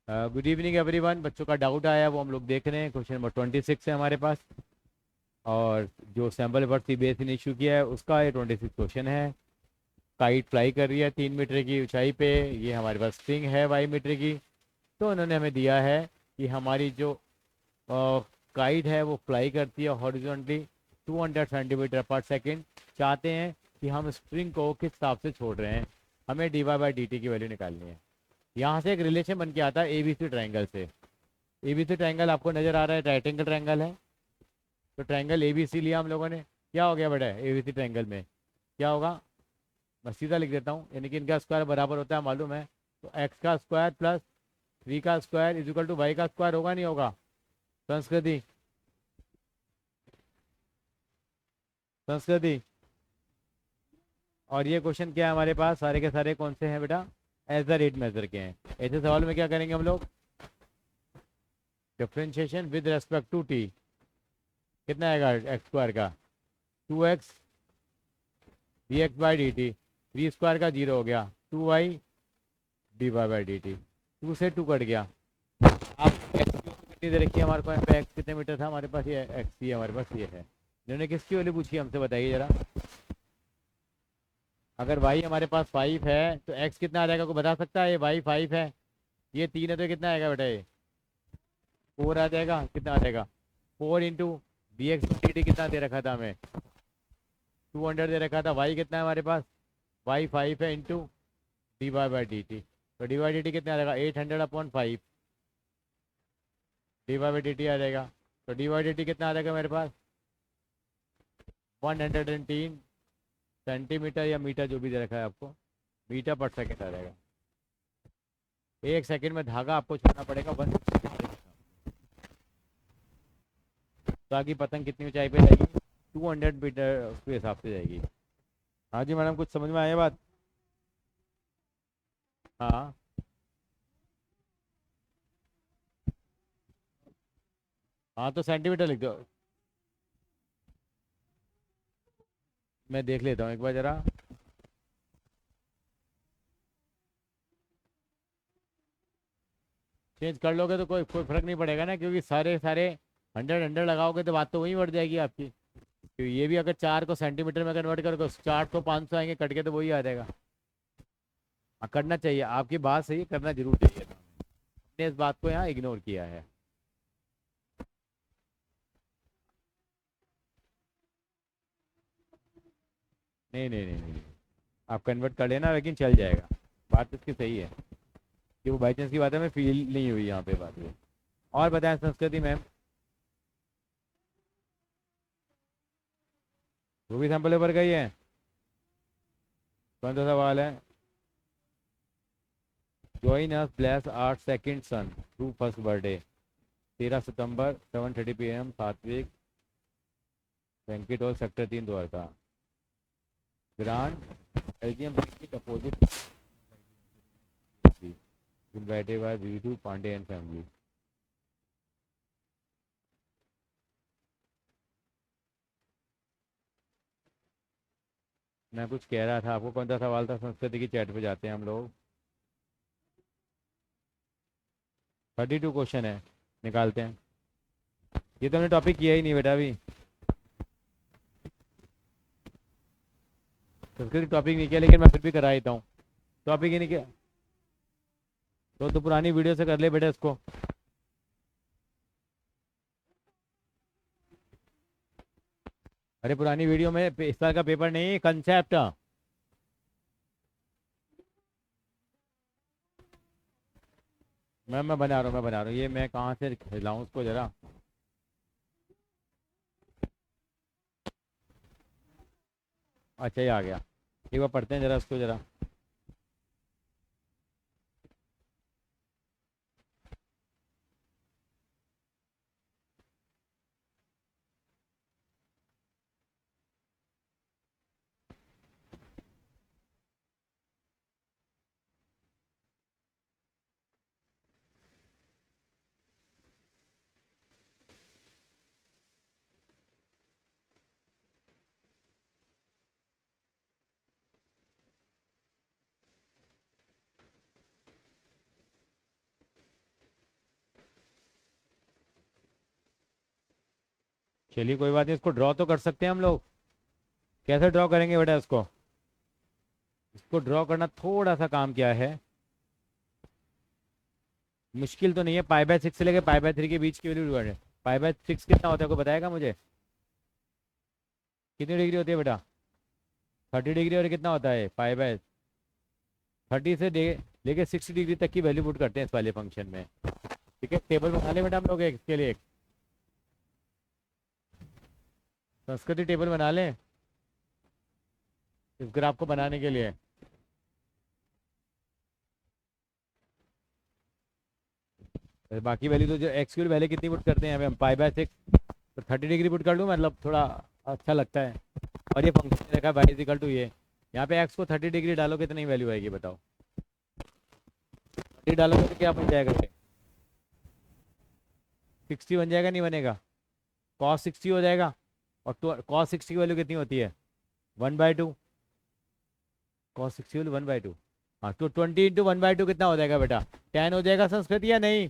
Good evening everyone. बच्चों का doubt आया वो हम लोग देख रहे हैं। क्वेश्चन नंबर 26 है हमारे पास। और जो सैम्पल पेपर सीबीएसई ने इशू किया है उसका ये 26 क्वेश्चन है। काइट फ्लाई कर रही है 3 मीटर की ऊंचाई पे। ये हमारे पास स्ट्रिंग है 22 मीटर की। तो उन्होंने हमें दिया है कि हमारी जो काइट है वो फ्लाई करती है हॉरिजॉन्टली 200 सेंटीमीटर पर सेकेंड। चाहते हैं कि हम स्ट्रिंग को किस हिसाब से छोड़ रहे हैं। हमें dy/dt की वैल्यू निकालनी है। यहाँ से एक रिलेशन बन के आता है एबीसी ट्रायंगल से। एबीसी ट्रायंगल आपको नजर आ रहा है, राइट एंगल ट्रायंगल है। तो ट्रायंगल एबीसी लिया हम लोगों ने। क्या हो गया बेटा एबीसी ट्रायंगल में? क्या होगा? मैं सीधा लिख देता हूँ, यानी कि इनका स्क्वायर बराबर होता है मालूम है। तो एक्स का स्क्वायर प्लस 3 का square is equal to y का स्क्वायर, होगा नहीं होगा? संस्कृति, संस्कृति। और ये क्वेश्चन क्या है हमारे पास? सारे के सारे कौन से हैं बेटा? एज द रेट मेजर के हैं। ऐसे सवाल में क्या करेंगे हम लोग? Differentiation with respect to t. कितना आएगा एक्स स्क्वायर का? 2x dx/dt। वी स्क्वायर का 0 हो गया, 2y dy/dt। 2 से 2 कट गया। आप एक्स की कितनी दे रखी है हमारे पास? एक्स कितने मीटर था हमारे पास? ये एक्स ही हमारे पास ये है। इन्होंने किसकी वैल्यू पूछी हमसे बताइए जरा। अगर वाई हमारे पास 5 है तो एक्स कितना आ जाएगा? कोई बता सकता है? ये वाई 5 है, ये 3 है, तो कितना आएगा बेटा? ये 4 आ जाएगा। कितना आ जाएगा? 4 इंटू dx/dt कितना दे रखा था हमें? 200 दे रखा था। वाई कितना है हमारे पास? वाई 5 है इंटू dy/dt। तो dy/dt कितना आ जाएगा? 800/5 dy/dt आ जाएगा। तो dy/dt कितना आ जाएगा मेरे पास? 110 सेंटीमीटर या मीटर, जो भी दे रखा है आपको, मीटर पर सेकेंड आ जाएगा। 1 सेकेंड में धागा आपको छोड़ना पड़ेगा 1, ताकि पतंग कितनी ऊंचाई पे जाएगी? 200 मीटर के हिसाब से जाएगी। हाँ जी मैडम, कुछ समझ में आया बात? हाँ। हाँ तो सेंटीमीटर लिख दो। मैं देख लेता हूँ एक बार जरा। चेंज कर लोगे तो कोई कोई फर्क नहीं पड़ेगा ना, क्योंकि सारे सारे 100 लगाओगे तो बात तो वही बढ़ जाएगी आपकी। क्योंकि ये भी अगर 4 को सेंटीमीटर में कन्वर्ट करोगे, 4 तो 500 आएंगे कट के, तो वही आ जाएगा। हाँ करना चाहिए, आपकी बात सही है, करना जरूर चाहिए था। हमने इस बात को यहाँ इग्नोर किया है। नहीं नहीं नहीं नहीं, आप कन्वर्ट कर लेना, लेकिन चल जाएगा। बात इसकी सही है कि वो बाई चांस की बात है, हमें फील नहीं हुई यहाँ पे बात है। और बताएं संस्कृति मैम। वो भी सैंपल पेपर का ही है? कौन सा सवाल है? Join us bless art second son through first birthday 13 September 7:30 PM Satvik banquet hall sector 3 Dwarka. Grand Elysium opposite invited by Vitu Pandey and family. मैं कुछ कह रहा था आपको, कौन सा सवाल था? संस्कृति की चैट पे जाते हैं हम लोग। 32 क्वेश्चन है, निकालते हैं। ये तो हमने टॉपिक किया ही नहीं बेटा अभी। संस्कृत टॉपिक नहीं किया, लेकिन मैं फिर भी करा देता हूँ। टॉपिक ही नहीं किया तो पुरानी वीडियो से कर ले बेटा इसको। अरे पुरानी वीडियो में इस साल का पेपर नहीं, कंसेप्ट। मैं बना रहा हूँ, मैं बना रहा हूँ। ये मैं कहाँ से खिलाऊँ उसको जरा। अच्छा ये आ गया। एक बार पढ़ते हैं जरा उसको जरा। चलिए कोई बात नहीं, इसको ड्रॉ तो कर सकते हैं हम लोग। कैसे ड्रॉ करेंगे बेटा इसको? इसको ड्रॉ करना थोड़ा सा काम क्या है, मुश्किल तो नहीं है। पाई/6 से लेके पाई/3 के बीच की वैल्यू ढूंढ है। पाई/6 कितना होता है, कोई बताएगा मुझे? कितनी डिग्री होती है बेटा? 30 डिग्री। और कितना होता है पाई/30 से लेके 60 डिग्री तक की वैल्यू पुट करते हैं इस वाले फंक्शन में। ठीक है, टेबल बना ले बेटा हम लोग इसके लिए, एक संस्कृति टेबल बना लें इस ग्राफ को बनाने के लिए। बाकी वैल्यू तो जो एक्स की वैल्यू कितनी पुट करते हैं अभी हम, पाई/6 तो 30 डिग्री पुट कर लूँ, मतलब थोड़ा अच्छा लगता है। और ये फंक्शन देखा y = ये, यहाँ पे एक्स को 30 डिग्री डालो कितनी वैल्यू आएगी बताओ? 30 डालोगे तो क्या बन जाएगा ये? 60 बन जाएगा, नहीं बनेगा? cos 60 हो जाएगा। और cos 60 की वैल्यू कितनी होती है? 1/2। cos 60 value 1/2। हाँ, तो 20 × 1/2 कितना हो जाएगा बेटा? 10 हो जाएगा संस्कृति या नहीं?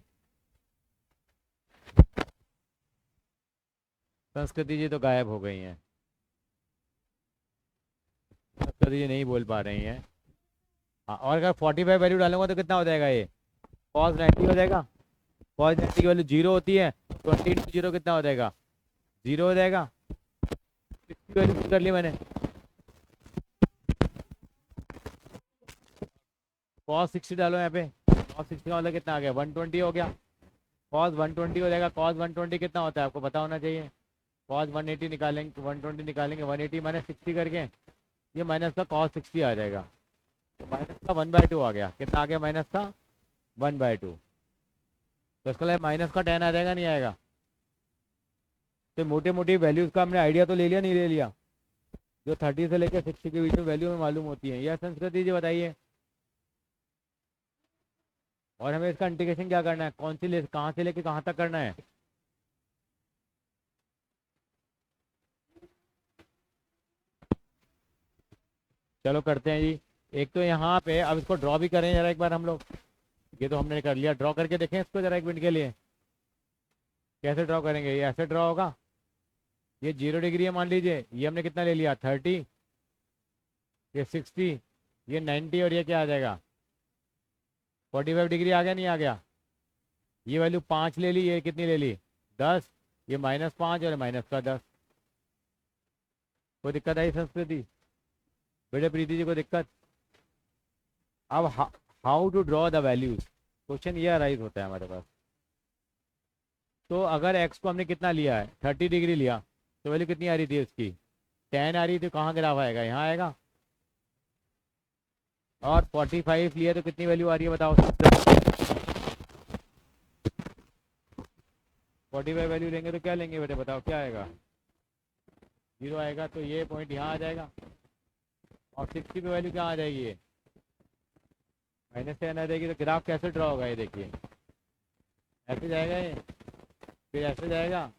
संस्कृति जी तो गायब हो गई हैं, संस्कृति जी नहीं बोल पा रही हैं। हाँ, और अगर 45 वैल्यू डालूंगा तो कितना हो जाएगा ये? cos 90 हो जाएगा। cos 90 की वैल्यू 0 होती है। 20 × 0 कितना हो जाएगा? 0 हो जाएगा। 60 वैल्यू कर ली मैंने। cos 60 डालो यहाँ पे। cos 60 का मतलब कितना आ गया? 120 हो गया। cos 120 हो जाएगा। cos 120 कितना होता है आपको पता होना चाहिए। cos 180 निकालेंगे, 120 निकालेंगे, 180 - 60 करके ये माइनस का cos 60 आ जाएगा। तो माइनस का 1/2 आ गया। कितना आ गया माइनस का? 1/2। तो इसका मतलब माइनस का 10 आ जाएगा, नहीं आएगा? तो मोटे मोटी वैल्यूज का हमने आइडिया तो ले लिया, नहीं ले लिया? जो 30 से लेकर 60 के बीच में वैल्यू में मालूम होती है, यह संस्कृति जी बताइए। और हमें इसका इंटीग्रेशन क्या करना है, कौन सी ले कहाँ से लेके कहाँ तक करना है? चलो करते हैं जी। एक तो यहाँ पे अब इसको ड्रॉ भी करें जरा एक बार हम लोग। ये तो हमने कर लिया, ड्रॉ करके देखें इसको जरा एक मिनट के लिए। कैसे ड्रॉ करेंगे? ये ऐसे ड्रॉ होगा। ये 0 डिग्री है मान लीजिए। ये हमने कितना ले लिया? 30। ये 60। ये 90। और ये क्या आ जाएगा? 45 डिग्री आ गया, नहीं आ गया? ये वैल्यू 5 ले ली, ये कितनी ले ली? 10। ये -5 और माइनस का 10। कोई दिक्कत आई संस्कृति? बेटे प्रीति जी को दिक्कत? अब how to draw the values, question ये अराइज होता है हमारे पास। तो अगर एक्स को हमने कितना लिया है? 30 डिग्री लिया, तो वैल्यू कितनी आ रही थी उसकी? 10 आ रही थी। कहाँ ग्राफ आएगा? यहाँ आएगा। और 45 लिया तो कितनी वैल्यू आ रही है बताओ? 45 वैल्यू लेंगे तो क्या लेंगे बेटे बताओ, क्या आएगा? 0 आएगा। तो ये पॉइंट यहाँ आ जाएगा। और 60 पे वैल्यू क्या आ जाएगी? ये -10 आ जाएगी। तो ग्राफ कैसे ड्रॉ होगा ये देखिए, ऐसे जाएगा ये, फिर ऐसे जाएगा,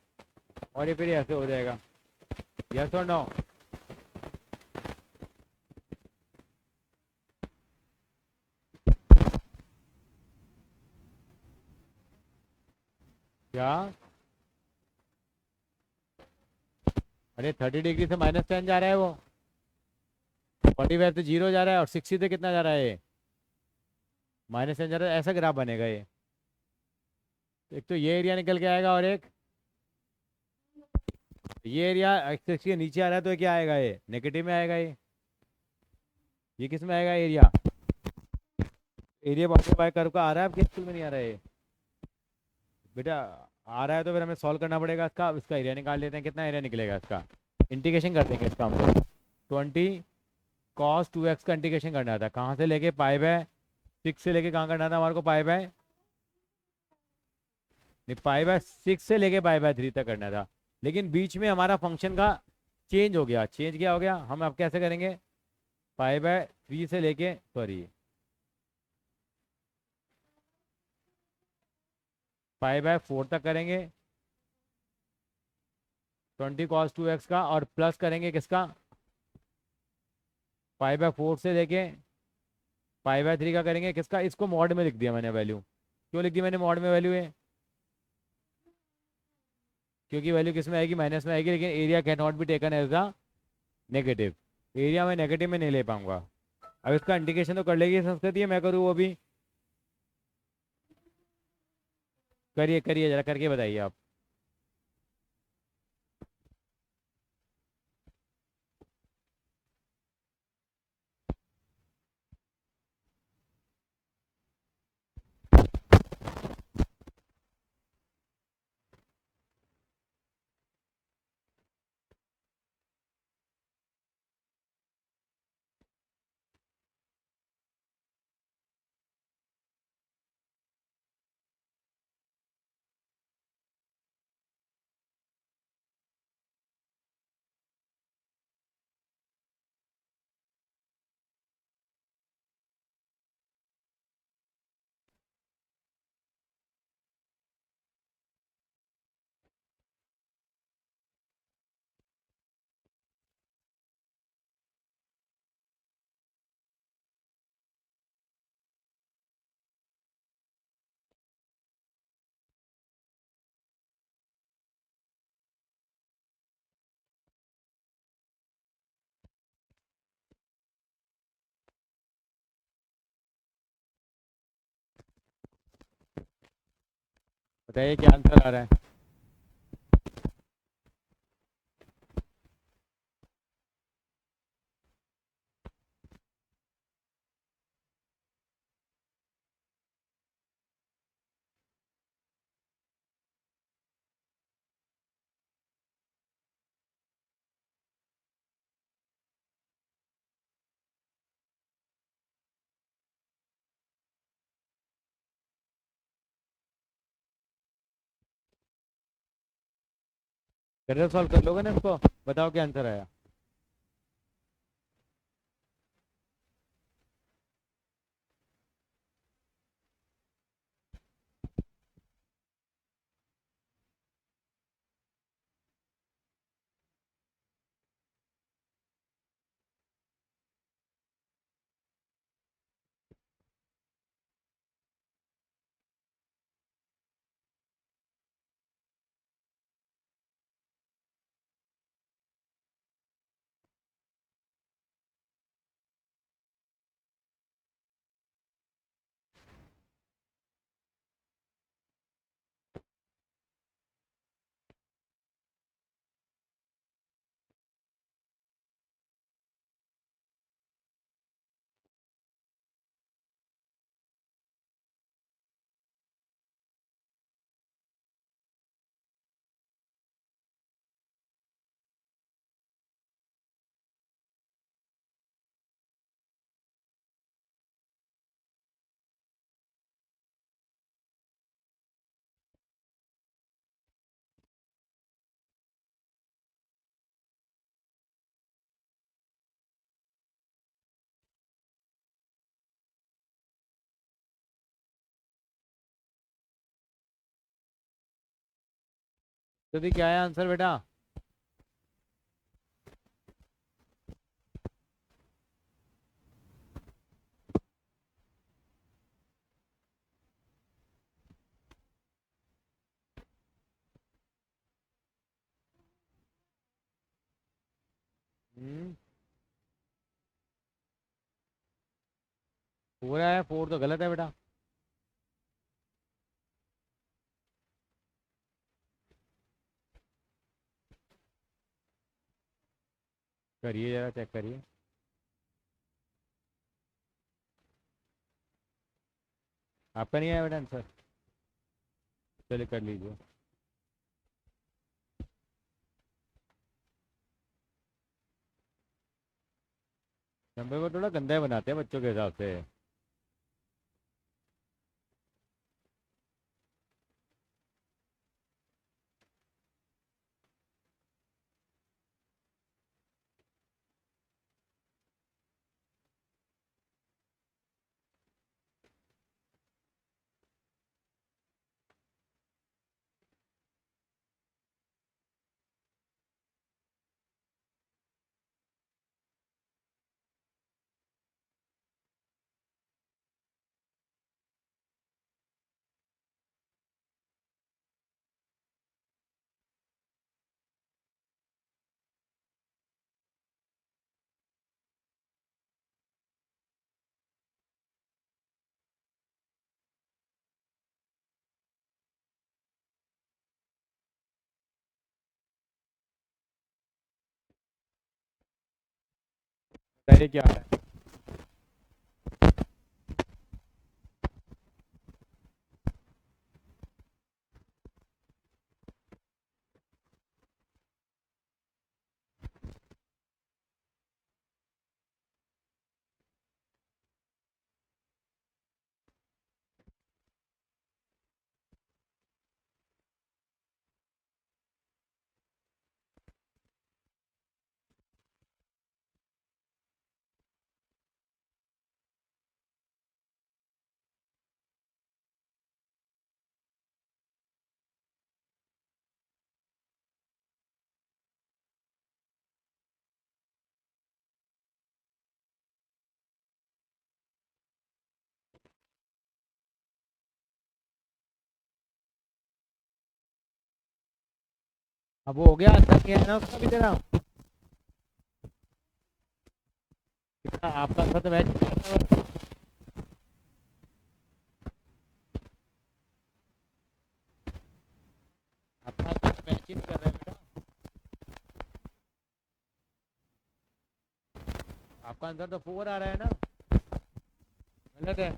और ये फिर ऐसे हो जाएगा। यस और नो? क्या? अरे 30 डिग्री से -10 जा रहा है वो, 45 से 0 जा रहा है, और 60 से कितना जा रहा है? -10 जा रहा है। ऐसा ग्राफ बनेगा ये। एक तो ये एरिया निकल के आएगा, और एक ये एरिया एक्सिस के नीचे आ रहा है, तो ये क्या आएगा? ये नेगेटिव में आएगा। ये किस में आएगा area? Area bye bye curve का आ रहा है आपके स्कूल में? नहीं आ रहा है ये बेटा? आ रहा है तो फिर हमें सॉल्व करना पड़ेगा इसका। इसका एरिया निकाल लेते हैं, कितना एरिया निकलेगा इसका? इंटीग्रेशन कर देंगे इसका हम लोग। 20 cos 2x का इंटीग्रेशन करना था। कहाँ से लेके? पाई/6 से लेके कहाँ करना था हमारे को? पाई/6 से लेके पाई/3 तक करना था। लेकिन बीच में हमारा फंक्शन का चेंज हो गया। चेंज क्या हो गया? हम अब कैसे करेंगे? पाई/3 से लेके, सॉरी, पाई/4 तक करेंगे 20 cos 2x का, और प्लस करेंगे किसका? पाई/4 से लेके पाई/3 का करेंगे किसका? इसको मॉड में लिख दिया मैंने वैल्यू। क्यों लिख दी मैंने मॉड में वैल्यू है? क्योंकि वैल्यू किस में आएगी, माइनस में आएगी, लेकिन area can not be taken as a negative. Area में नेगेटिव में नहीं ले पाऊंगा। अब इसका इंडिकेशन तो कर लेगी संस्कृति, मैं करूँ वो भी? करिए करिए, जरा करके बताइए आप। बताइए क्या आंसर आ रहा है। कर सॉल्व कर लोगे ना इसको? बताओ क्या आंसर आया। तो दी क्या है आंसर बेटा? हम्म, 4 है, 4 तो गलत है बेटा। करिए जरा, चेक करिए। आपका नहीं आया बेटा आंसर? चलिए कर लीजिए। नंबर को थोड़ा गंदा ही बनाते हैं बच्चों के हिसाब से। बताइए क्या है। अब वो हो गया, आंसर क्या है ना उसका भी तेरा। कितना आपका आंसर तो मैच। आपका आंसर तो मैच ही नहीं कर रहा है बेटा। आपका आंसर तो 4 आ रहा है ना। गलत है।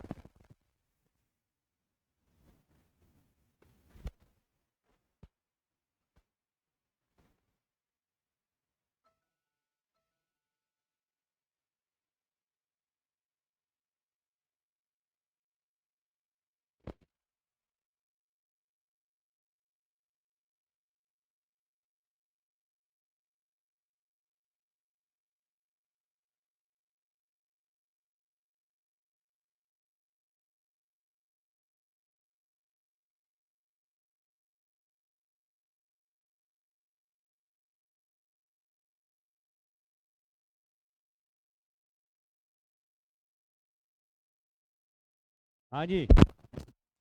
हाँ जी,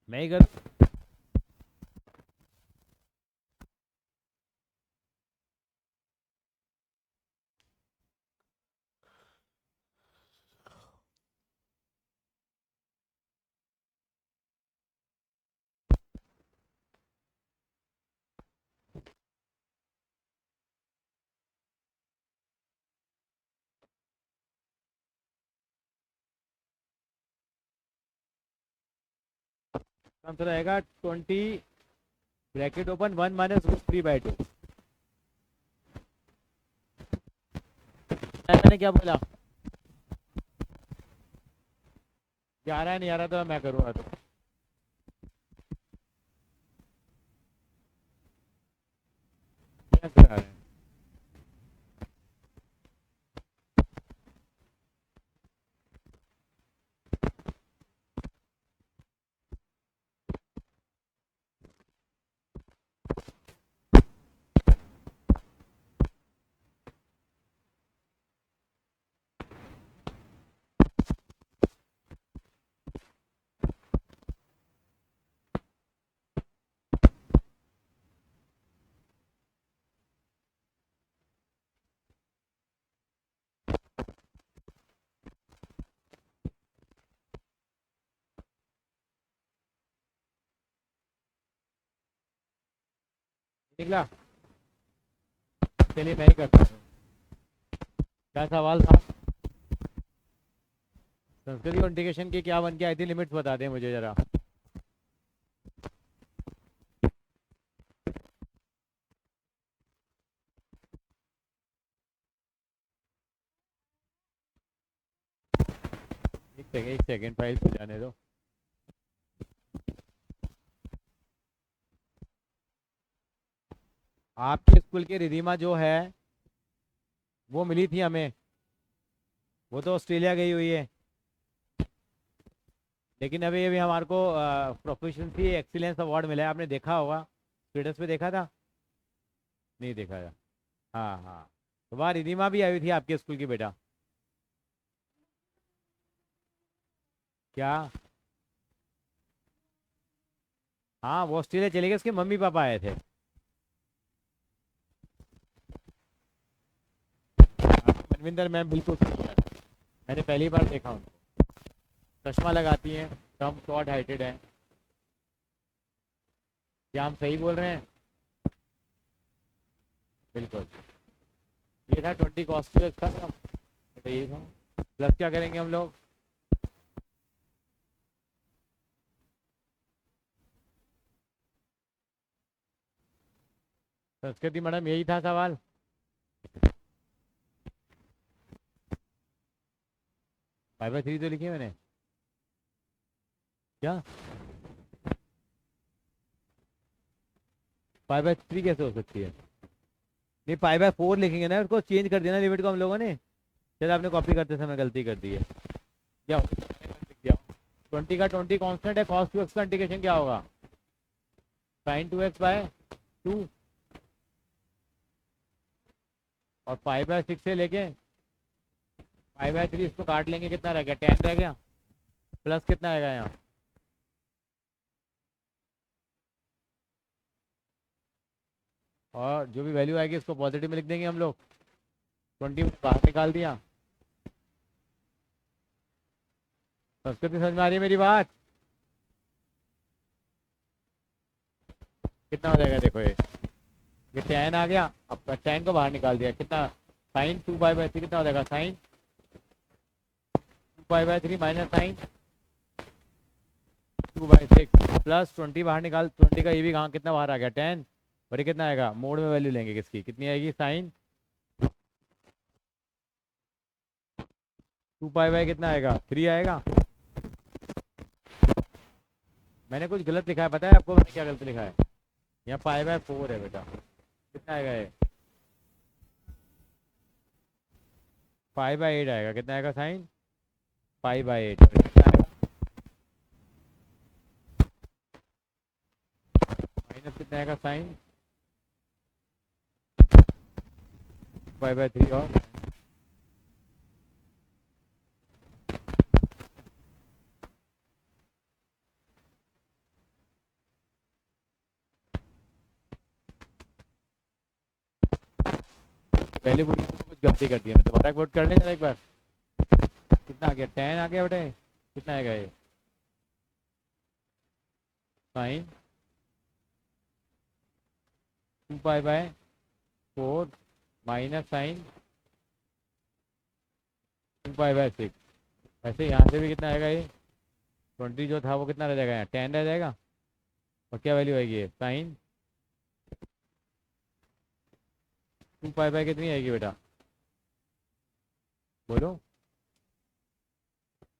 मैं ही कर। आंसर आएगा 20 ब्रैकेट ओपन 1 माइनस रूट 3/2। मैंने क्या बोला? 11 नहीं आ रहा तो मैं करूँगा तो। कैसे आ रहा है? निकला। चलिए मैं ही करता हूँ। क्या सवाल था? संस्कृति और इंटीग्रेशन की क्या बन के आई थी, लिमिट्स बता दें मुझे जरा। एक सेकंड फाइल पे जाने दो। आपके स्कूल की रिधिमा जो है वो मिली थी हमें। वो तो ऑस्ट्रेलिया गई हुई है। लेकिन अभी अभी हमारे को प्रोफिशिएंसी एक्सीलेंस अवार्ड मिला है, आपने देखा होगा, स्टेटस पे देखा था। नहीं देखा था। हाँ हाँ। तो वहाँ रिधिमा भी आई हुई थी आपके स्कूल की बेटा। क्या? हाँ वो ऑस्ट्रेलिया चले गए, उसके मम्मी पापा आए थे। मनविंदर मैम बिल्कुल सही है। मैंने पहली बार देखा उनको। चश्मा लगाती हैं, कम शॉर्ट हाइटेड है। क्या हम सही बोल रहे हैं? बिल्कुल। ये था 20 कॉस्ट का, बताइए। प्लस क्या करेंगे हम लोग? संस्कृति मैडम यही था सवाल। 5/3 तो लिखी है मैंने। क्या 5/3 कैसे हो सकती है? नहीं 5/4 लिखेंगे ना, उसको चेंज कर दिया ना लिमिट को हम लोगों ने। चलो आपने कॉपी करते समय गलती कर दी है। क्या होगा? 20 कांस्टेंट है, cos 2x का इंटीग्रेशन क्या होगा? sin 2x/2। और 5/6 से लेके 5/3 इसको काट लेंगे, कितना रह गया? 10 रह गया। प्लस कितना आएगा यहाँ? और जो भी वैल्यू आएगी इसको पॉजिटिव में लिख देंगे हम लोग। 20 बाहर निकाल दिया। संस्कृति समझ में आ रही है मेरी बात? कितना हो जाएगा देखो ये 10 आ गया। अब 10 को बाहर निकाल दिया, कितना? साइन 2π/3 कितना हो जाएगा? साइन 2π/3 माइनस साइन 2/6 प्लस 20 बाहर निकाल। 20 का ये भी कहाँ, कितना बाहर आ गया? 10। और ये कितना आएगा? मोड में वैल्यू लेंगे किसकी, कितनी आएगी? साइन 2π/, कितना आएगा? 3 आएगा। मैंने कुछ गलत लिखा है, पता है आपको मैंने क्या गलत लिखा है? यहाँ π/4 है बेटा। कितना आएगा ये? 5/8 आएगा। कितना आएगा? साइन π/8 कितना आएगा? माइनस कितना आएगा? साइन π/3 और पहले बोलिए तो कुछ गलती कर दी है, मैं दोबारा वोट कर लें जरा एक बार। कितना आ गया? 10 आ गया बेटे। कितना आएगा ये? Sine 2π/4 minus sine 2π/6। वैसे यहाँ से भी कितना आएगा ये? 20 जो था वो कितना रह जाएगा? यहाँ 10 रह जाएगा। और क्या वैल्यू आएगी? ये साइन 2π/, कितनी आएगी बेटा? बोलो।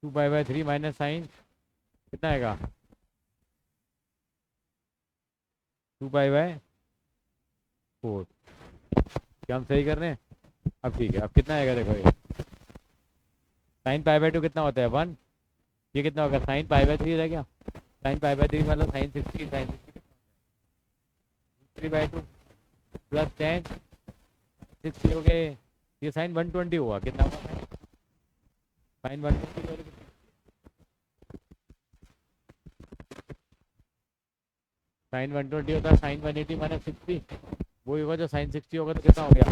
2π/3 माइनस साइन कितना आएगा? 2π/4। क्या हम सही कर रहे हैं? अब ठीक है, अब कितना आएगा देखो ये। साइन π/2 कितना होता है? 1। ये कितना होगा? साइन π/3 रह गया। साइन π/3 मतलब साइन 60। साइन 3/2 प्लस 10 60 हो गए। ये साइन 120 हुआ। कितना हुआ? साइन 120 साइन 120 होता है साइन 180 माइनस 60। वो होगा जो साइन 60 होगा, तो कितना हो गया?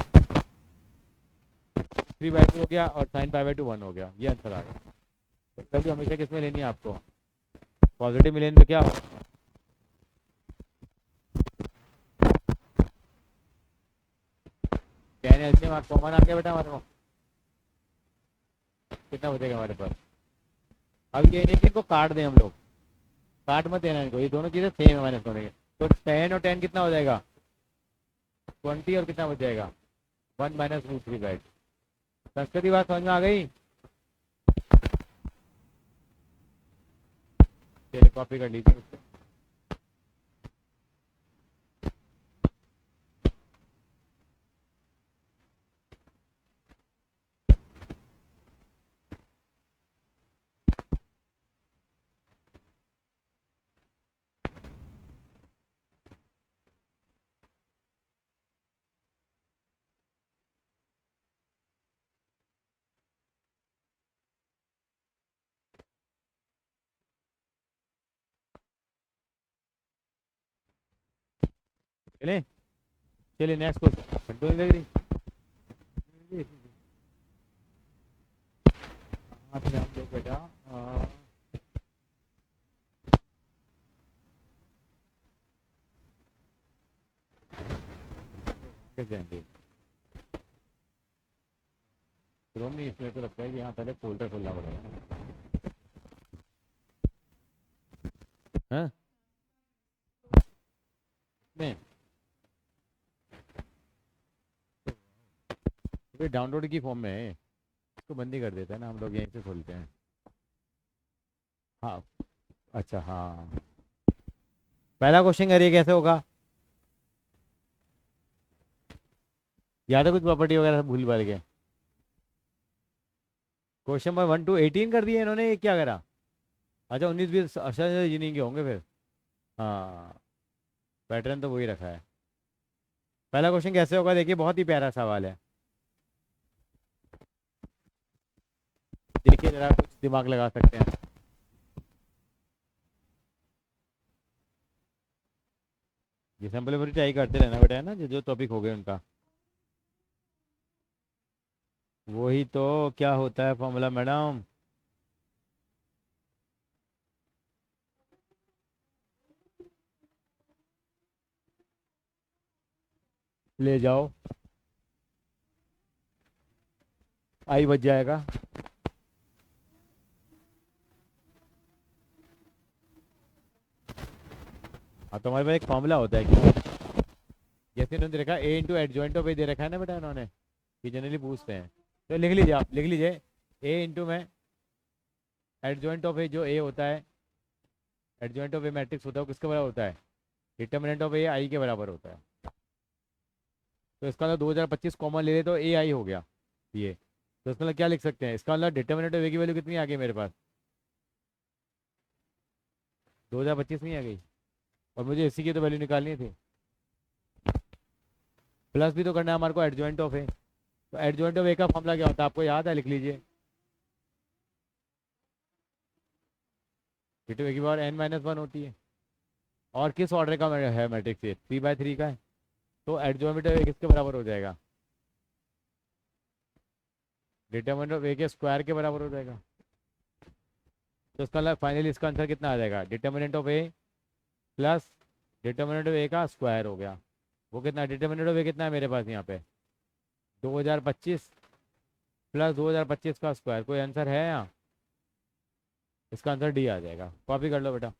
3/2 हो गया। और साइन π/2 1 हो गया। ये आंसर आ गया। तो वैल्यू हमेशा किस में लेनी है आपको? पॉजिटिव में लेने तो क्या होगा? टेन एलसीएम आप कॉमन आ गया बेटा हमारे को। कितना बचेगा हमारे पास? अब ये नहीं कि इनको काट दें हम लोग, काट मत देना इनको, ये दोनों चीज़ें सेम है माइनस होने के। तो 10 और 10 कितना हो जाएगा? 20। और कितना बच जाएगा? 1 माइनस रूट 3/। संस्कृति बात समझ में आ गई? चलिए कॉपी कर लीजिए उसको। चलिए चलिए नेक्स्ट क्वेश्चन कंट्रोल लग रही। हाँ तो हम लोग बेटा कैसे जाएंगे? क्रोम नहीं, इसमें तो लगता है कि यहाँ पहले फोल्डर खोलना पड़ेगा। हाँ नहीं, तो डाउनलोड की फॉर्म में है, इसको बंद ही कर देते हैं ना हम लोग, यहीं से खोलते हैं। हाँ अच्छा हाँ, पहला क्वेश्चन करिए कैसे होगा, या तो कुछ प्रॉपर्टी वगैरह भूल भाल गए। क्वेश्चन नंबर 1 to 18 कर दिए इन्होंने, ये क्या करा। अच्छा 19 20 अच्छा रीजनिंग के होंगे फिर। हाँ पैटर्न तो वही रखा है। पहला क्वेश्चन कैसे होगा देखिए, बहुत ही प्यारा सवाल है, देखिए जरा कुछ दिमाग लगा सकते हैं। ये सैम्पल पूरी ट्राई करते रहना बेटा, है ना, जो जो टॉपिक हो गए उनका। वही तो, क्या होता है फॉर्मूला मैडम। ले जाओ, आई बच जाएगा। हाँ तो हमारे पास एक फॉर्मूला होता है कि जैसे इन्होंने दे रखा है ए इंटू एडजॉइंट ऑफ ए दे रखा है ना बेटा इन्होंने, ये जनरली पूछते हैं, तो लिख लीजिए, आप लिख लीजिए ए इंटू में एडजॉइंट ऑफ ए, जो ए होता है, एडजॉइंट ऑफ ए मैट्रिक्स होता है वो किसके बराबर होता है, डिटर्मिनेंट ऑफ ए आई के बराबर होता है। तो इसका मतलब 2025 कॉमन ले ले तो ए आई हो गया ये। तो इसका मतलब क्या लिख सकते हैं, इसका मतलब डिटर्मिनेंट ऑफ ए की वैल्यू कितनी आ गई मेरे पास, 2025 नहीं आ गई, और मुझे इसी की तो वैल्यू निकालनी थी। प्लस भी तो करना है हमारे को एडजॉइंट ऑफ ए, तो एडजॉइंट ऑफ ए का फॉर्मूला क्या होता है आपको याद है, लिख लीजिए, ए टू ए की पावर n-1 होती है। और किस ऑर्डर का है मैट्रिक्स, ये 3/3 का है, तो एडजॉइंट ऑफ ए किसके बराबर हो जाएगा, डिटर्मिनेंट ऑफ ए के स्क्वायर के बराबर हो जाएगा। तो इसका फाइनली इसका आंसर कितना आ जाएगा, determinant of A plus determinant of A का स्क्वायर हो गया। वो कितना, डिटर्मिनेंट ऑफ ए कितना है मेरे पास यहाँ पे, 2025 प्लस 2025 का स्क्वायर, कोई आंसर है यहाँ, इसका आंसर डी आ जाएगा, कॉपी कर लो बेटा।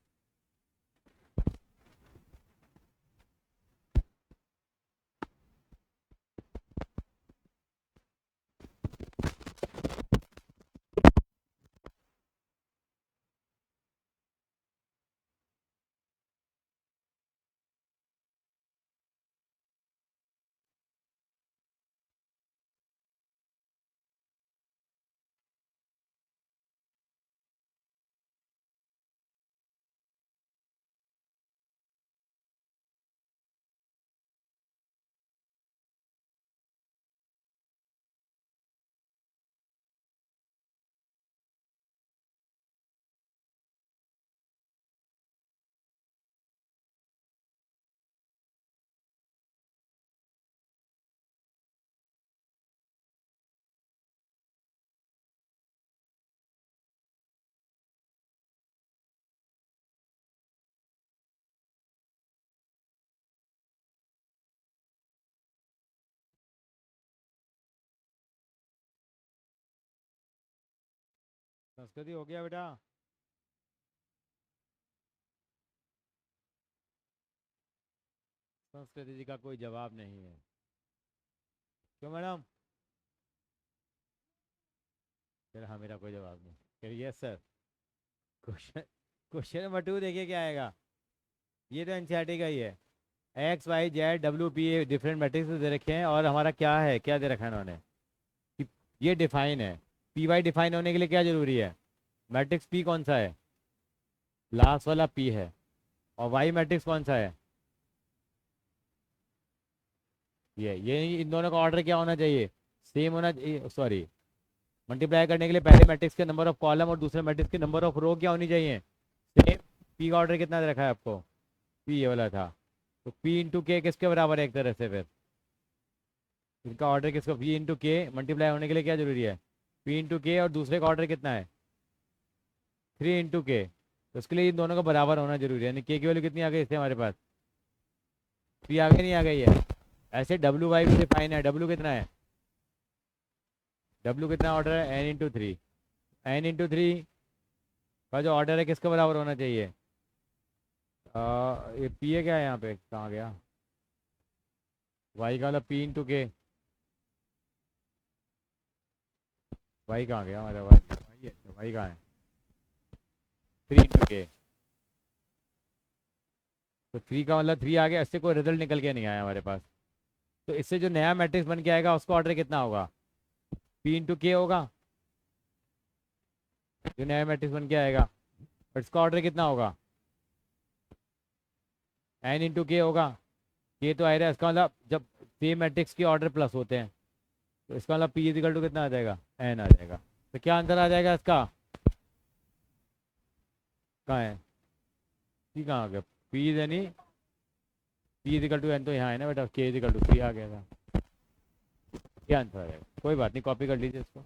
संस्कृति हो गया बेटा, संस्कृति जी का कोई जवाब नहीं है, क्यों मैडम, फिर हाँ मेरा कोई जवाब नहीं, फिर yes sir. Question question number 2 देखिए क्या आएगा, ये तो एनसीईआरटी का ही है, X Y Z W P A different matrix दे रखे हैं, और हमारा क्या है, क्या दे रखा है इन्होंने कि ये डिफाइन है, पी वाई डिफाइन होने के लिए क्या जरूरी है, मैट्रिक्स पी कौन सा है, लास्ट वाला पी है, और वाई मैट्रिक्स कौन सा है, ये इन दोनों का ऑर्डर क्या होना चाहिए, सेम होना चाहिए, सॉरी, मल्टीप्लाई करने के लिए पहले मैट्रिक्स के नंबर ऑफ कॉलम और दूसरे मैट्रिक्स के नंबर ऑफ रो क्या होनी चाहिए, सेम। पी का ऑर्डर कितना दे रखा है आपको, पी ये वाला था, तो पी इंटू के किसके बराबर है एक तरह से, फिर इनका ऑर्डर किसको, पी इंटू के मल्टीप्लाई होने के लिए क्या जरूरी है, पी इंटू के, और दूसरे का ऑर्डर कितना है 3 इंटू के, तो उसके लिए इन दोनों का बराबर होना जरूरी है, यानी के की वैल्यू कितनी आ गई इससे हमारे पास, पी आगे नहीं आ गई है। ऐसे डब्ल्यू वाई भी डिफाइन है, डब्ल्यू कितना है डब्ल्यू कितना ऑर्डर है, n×3। n×3 का जो ऑर्डर है किसके बराबर होना चाहिए? ये पी है क्या है यहाँ पे, कहाँ गया? वाई का मतलब p×k। वाई कहाँ गया हमारा? वाई है, वाई कहाँ है? 3×k। तो 3 का मतलब 3 आ गया, इससे कोई रिजल्ट निकल के नहीं आया हमारे पास। तो इससे जो नया मैट्रिक्स बन के आएगा उसका ऑर्डर कितना होगा? p×k होगा, जो नया मैट्रिक्स बन के आएगा। और इसका ऑर्डर कितना होगा? n×k होगा। ये तो आ रहा है, इसका मतलब जब सेम मैट्रिक्स के ऑर्डर प्लस होते हैं तो इसका मतलब p इजिकल टू कितना आ जाएगा? n आ जाएगा। तो क्या आंसर आ जाएगा इसका? कहाँ है p, कहाँ आ गया? p यानी p इजिकल टू n तो यहाँ है ना बेटा, k इजिकल टू 3 आ गया था। क्या आंसर आ जाएगा? कोई बात नहीं, कॉपी कर लीजिए इसको।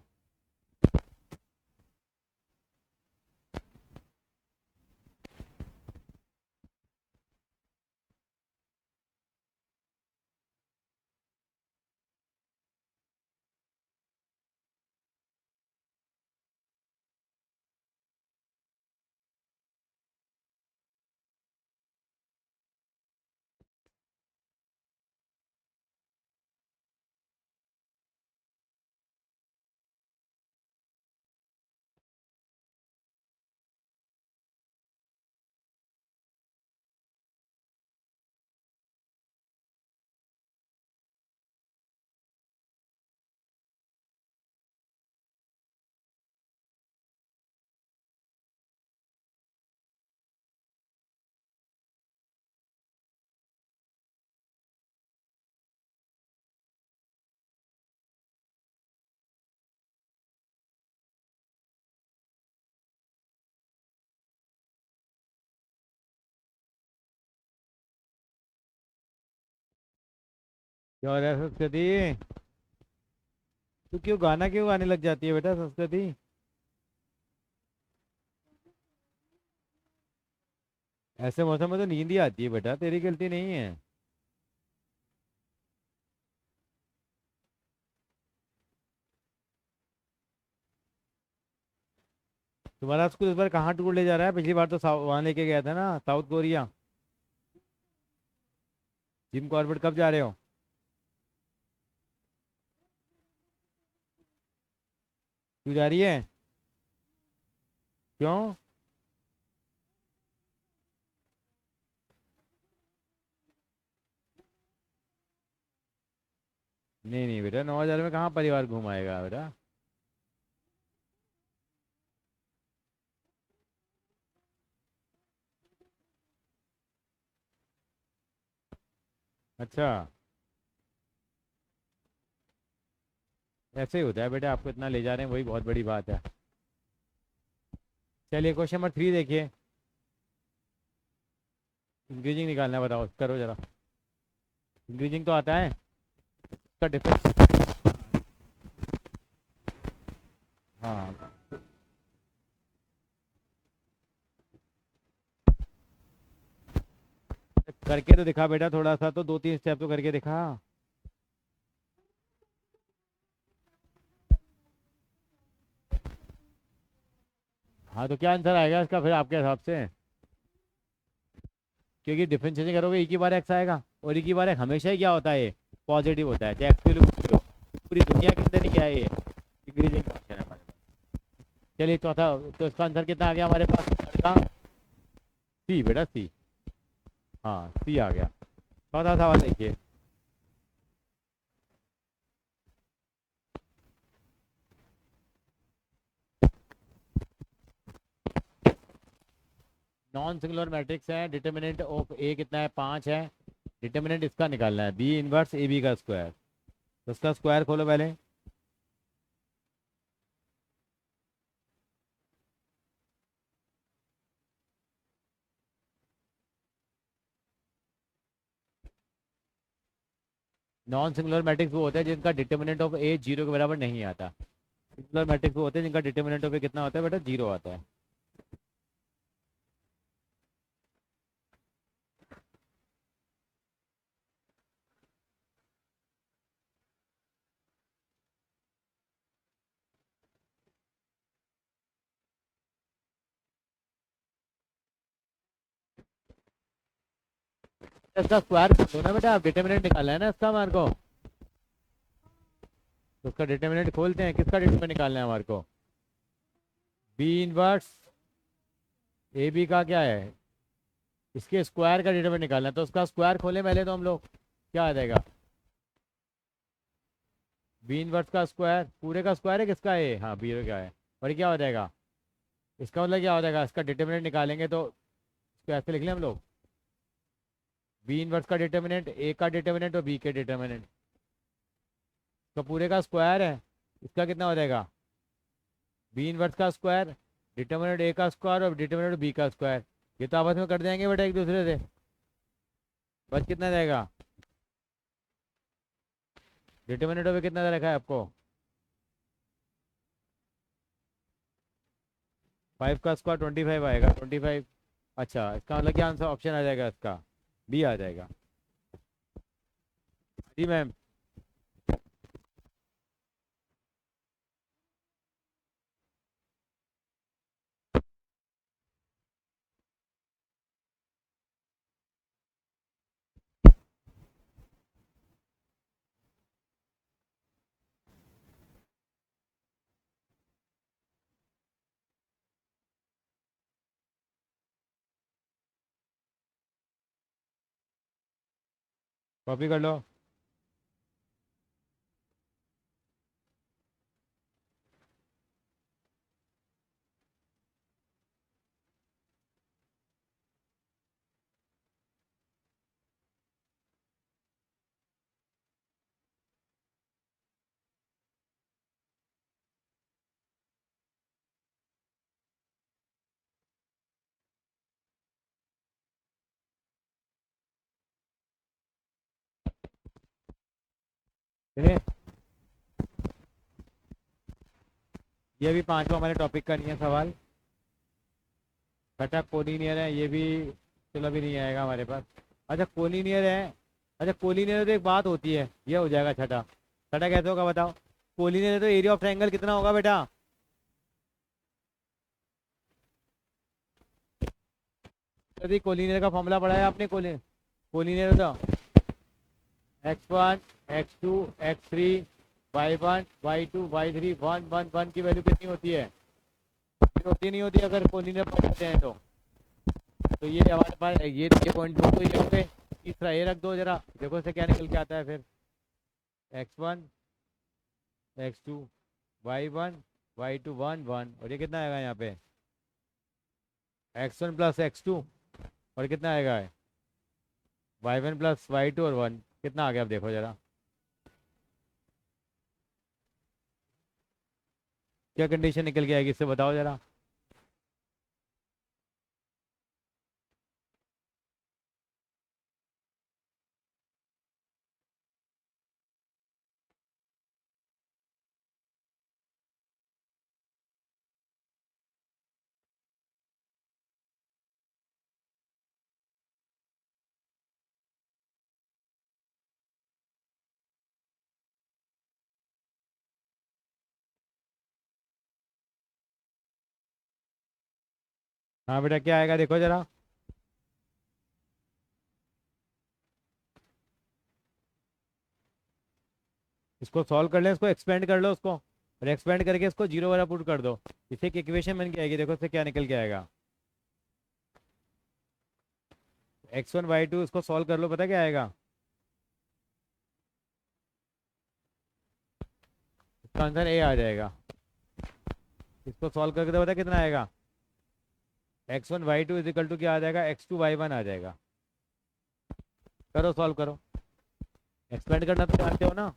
क्या हो रहा है संस्कृति? तू क्यों गाना क्यों गाने लग जाती है बेटा संस्कृति? ऐसे मौसम में तो नींद ही आती है बेटा, तेरी गलती नहीं है। तुम्हारा स्कूल इस बार कहाँ टूर ले जा रहा है? पिछली बार तो वहाँ लेके गया था ना, साउथ कोरिया। जिम कॉर्बेट कब जा रहे हो? तू जा रही है? क्यों? नहीं नहीं बेटा, 9,000 में कहाँ परिवार घूम आएगा बेटा। अच्छा, ऐसे ही होता है बेटा, आपको इतना ले जा रहे हैं वही बहुत बड़ी बात है। चलिए क्वेश्चन नंबर 3 देखिए। इंक्रीजिंग निकालना है, बताओ करो जरा। इंक्रीजिंग तो आता है, इसका डिफरेंस। हाँ, करके तो दिखा बेटा, थोड़ा सा तो 2-3 स्टेप तो करके दिखा। हाँ, तो क्या आंसर आएगा इसका फिर आपके हिसाब से? क्योंकि डिफरेंशिएशन करोगे एक ही बार एक्स आएगा, और एक ही बार हमेशा ही क्या होता है, पॉजिटिव होता है, चाहे एक्चुअली कुछ भी हो। पूरी दुनिया के अंदर ही क्या है ये इंक्रीजिंग फंक्शन है हमारे पास। चलिए चौथा, तो इसका आंसर कितना आ गया हमारे पास लड़का? सी बेटा, सी। हाँ, सी आ गया। चौथा सवाल देखिए। नॉन सिंगुलर मैट्रिक्स है, डिटर्मिनेंट ऑफ ए कितना है? 5 है। डिटर्मिनेंट इसका निकालना है, बी इनवर्स ए बी का स्क्वायर। तो इसका स्क्वायर खोलो पहले। नॉन सिंगुलर मैट्रिक्स वो होता है जिनका डिटर्मिनेंट ऑफ ए 0 के बराबर नहीं आता। सिंगुलर मैट्रिक्स वो होते हैं जिनका डिटर्मिनेंट ऑफ ए कितना होता है बेटा? 0 आता है। इसका स्क्वायर खोलो ना बेटा, आप डिटर्मिनेंट निकालना है ना इसका हमारे को। तो उसका डिटर्मिनेंट खोलते हैं, किसका डिटर्मिनेंट निकालना है हमारे को? बी इनवर्स ए बी का क्या है, इसके स्क्वायर का डिटर्मिनेंट निकालना है। तो उसका स्क्वायर खोले पहले तो हम लोग, क्या आ जाएगा? बी इनवर्स का स्क्वायर, पूरे का स्क्वायर है किसका है? हाँ बी का है। और ये क्या हो जाएगा? इसका मतलब क्या हो जाएगा, इसका डिटर्मिनेंट निकालेंगे तो इसको ऐसे लिख लें हम लोग, बी इनवर्स का डिटर्मिनेंट, ए का डिटर्मिनेंट और बी के डिटर्मिनेंट। तो पूरे का स्क्वायर है, इसका कितना हो जाएगा? बी इनवर्स का स्क्वायर, डिटर्मिनेंट ए का स्क्वायर और डिटर्मिनेंट बी का स्क्वायर। ये तो आपस में कट जाएंगे बेटा एक दूसरे से। बस कितना जाएगा? डिटर्मिनेंट में कितना दे रखा है आपको? 5 का स्क्वायर 25 आएगा, 25। अच्छा, इसका मतलब क्या आंसर ऑप्शन आ जाएगा इसका? बी आ जाएगा। जी मैम। कॉपी कर लो। चलिए, ये भी पांचवा हमारे टॉपिक का नहीं है सवाल। छठा कोलिनियर है, ये भी चलो अभी नहीं आएगा हमारे पास। अच्छा कोलिनियर है, अच्छा कोलिनियर तो एक बात होती है, ये हो जाएगा छठा। छठा कैसे होगा बताओ? कोलिनियर तो एरिया ऑफ ट्रायंगल कितना होगा बेटा? यदि कोलिनियर का फॉर्मूला पढ़ा है आपने, कोलिनियर तो x1 x2 x3 y1 y2 y3 1 1 1 की वैल्यू कितनी होती है? ये होती नहीं होती अगर कोलिनियर पढ़ते हैं तो ये हमारे पास ये पॉइंट दो तो ये हो गए। तीसरा ये रख दो जरा, देखो इससे क्या निकल के आता है फिर। x1 x2 y1 y2 1 1, और ये कितना आएगा यहाँ पे? x1 प्लस x2, और कितना आएगा? y1 प्लस y2 और 1, कितना आ गया अब देखो जरा। क्या कंडीशन निकल के आएगी इससे बताओ जरा। हाँ बेटा क्या आएगा देखो जरा। इसको सॉल्व कर ले, इसको एक्सपेंड कर लो उसको, और एक्सपेंड करके इसको जीरो वाला पुट कर दो। इसे एक इक्वेशन बन के आएगी, देखो इससे क्या निकल के आएगा। x1 y2 इसको सॉल्व कर लो, पता क्या आएगा? इसका आंसर ए आ जाएगा। इसको सॉल्व करके तो पता कितना आएगा? x1 y2 इजिकल टू क्या आ जाएगा? x2 y1 आ जाएगा। करो सॉल्व करो, एक्सपेंड करना तो जानते हो ना।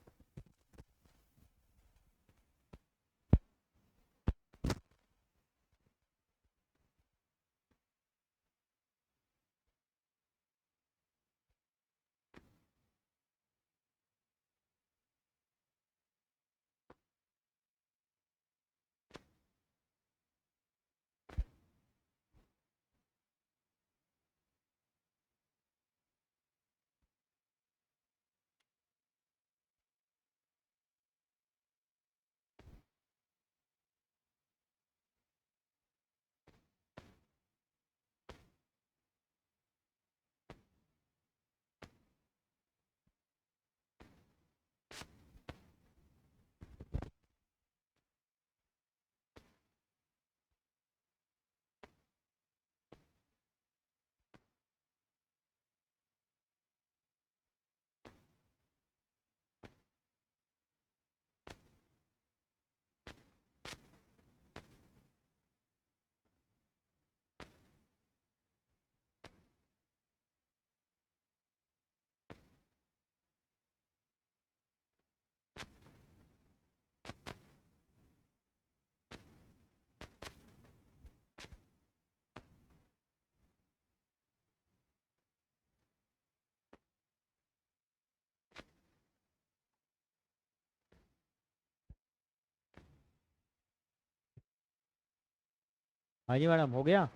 हाँ जी मैडम, हो गया,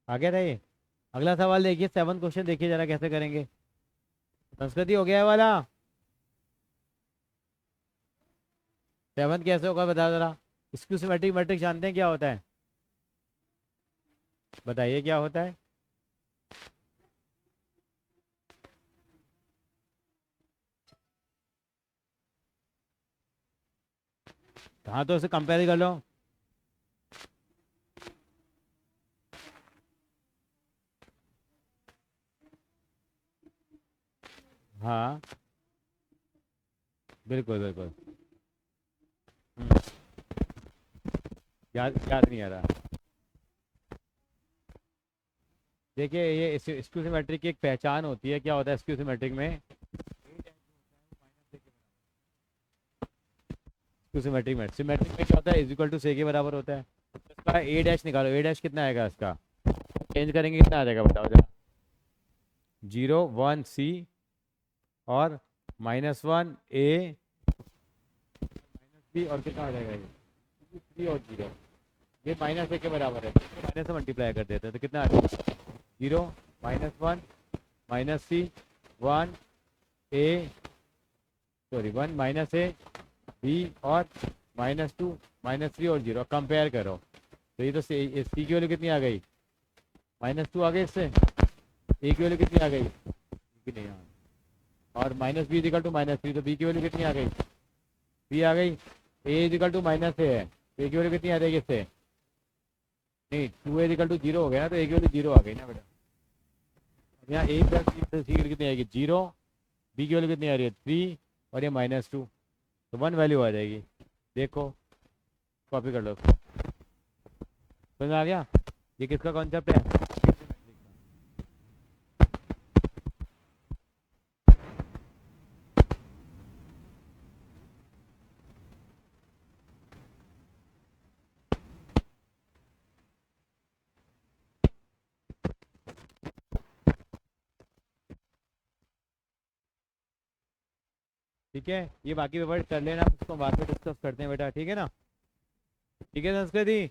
आ गया था ये। अगला सवाल देखिए, 7 क्वेश्चन देखिए जरा कैसे करेंगे। संस्कृति हो गया है वाला। 7 कैसे होगा बता जरा। स्क्यू सिमेट्रिक मैट्रिक्स जानते हैं क्या होता है? बताइए क्या होता है। हाँ तो उसे कंपेयर कर लो। हाँ बिल्कुल बिल्कुल। हम्म, याद याद नहीं आ रहा। देखिए ये स्क्यू सिमेट्रिक की एक पहचान होती है, क्या होता है स्क्यू सिमेट्रिक में। स्क्यू सिमेट्रिक में, सिमेट्रिक में क्या होता है, इज इक्वल टू से के बराबर होता है। इसका ए डैश निकालो, ए डैश कितना आएगा इसका, चेंज करेंगे कितना आ जाएगा बताओ जरा। 0 1 सी और -1 ए बी, और कितना आ जाएगा ये 3 और 0। ये -1 के बराबर है, तो माइनस से मल्टीप्लाई कर देते हैं तो कितना आ जाएगा। 0 -1 -c 1 a, sorry 1 - a b और -2 -3 और 0, कंपेयर करो। तो ये तो सी की वैल्यू कितनी आ गई, -2 आ गई इससे। ए की वैल्यू कितनी आ गई, भी नहीं आ। और -b इजिकल टू -3, तो बी की वैल्यू कितनी आ गई, बी आ गई। ए इजिकल टू -a है, तो ए की वैल्यू कितनी आ जाएगी इससे, नहीं 2 इजिकल टू 0 हो गया ना, तो ए की वैल्यू 0 आ गई ना बेटा। अब यहाँ ए प्लस सी की वैल्यू कितनी आएगी 0, बी की वैल्यू कितनी आ रही है 3, और ये -2, तो 1 वैल्यू आ जाएगी। देखो, कॉपी कर लो। समझ में आ गया, ये किसका कॉन्सेप्ट है। ठीक है, ये बाकी पेपर कर लेना, उसको बाद में डिस्कस करते हैं बेटा, ठीक है ना। ठीक है संस्कृति।